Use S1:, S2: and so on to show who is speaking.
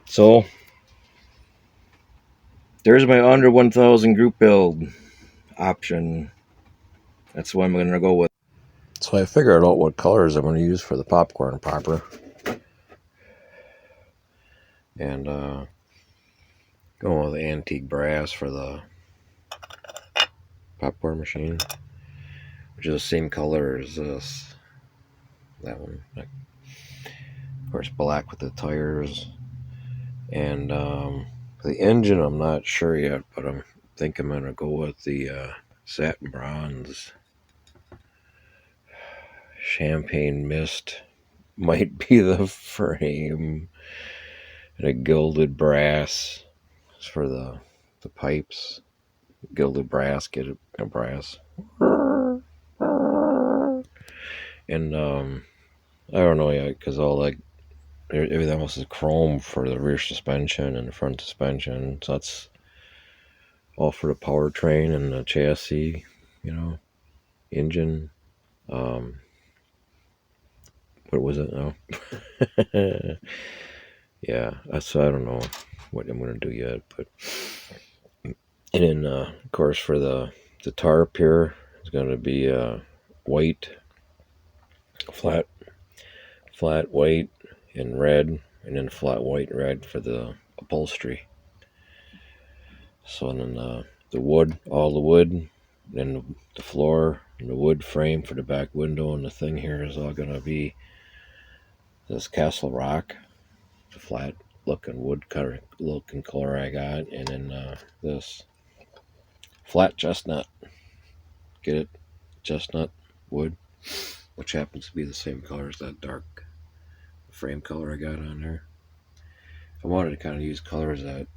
S1: So there's my under 1000 group build option. That's what I'm going to go with. So I figured out what colors I'm going to use for the popcorn popper. And going with antique brass for the popcorn machine, which is the same color as this. That one. Of course, black with the tires. And the engine, I'm not sure yet, but I think I'm going to go with the satin bronze. Champagne mist might be the frame. And a gilded brass for the pipes. Gilded brass, get it, brass. And I don't know yet, because all like everything else is chrome for the rear suspension and the front suspension. So that's all for the powertrain and the chassis, engine. What was it now? Yeah, so I don't know what I'm going to do yet, but and then of course for the tarp here, it's going to be white, flat white and red, and then flat white and red for the upholstery. So then the wood, all the wood, then the floor and the wood frame for the back window, and the thing here is all going to be this Castle Rock, the flat looking wood color, I got, and then this flat chestnut. Get it? Chestnut wood, which happens to be the same color as that dark frame color I got on there. I wanted to kind of use colors that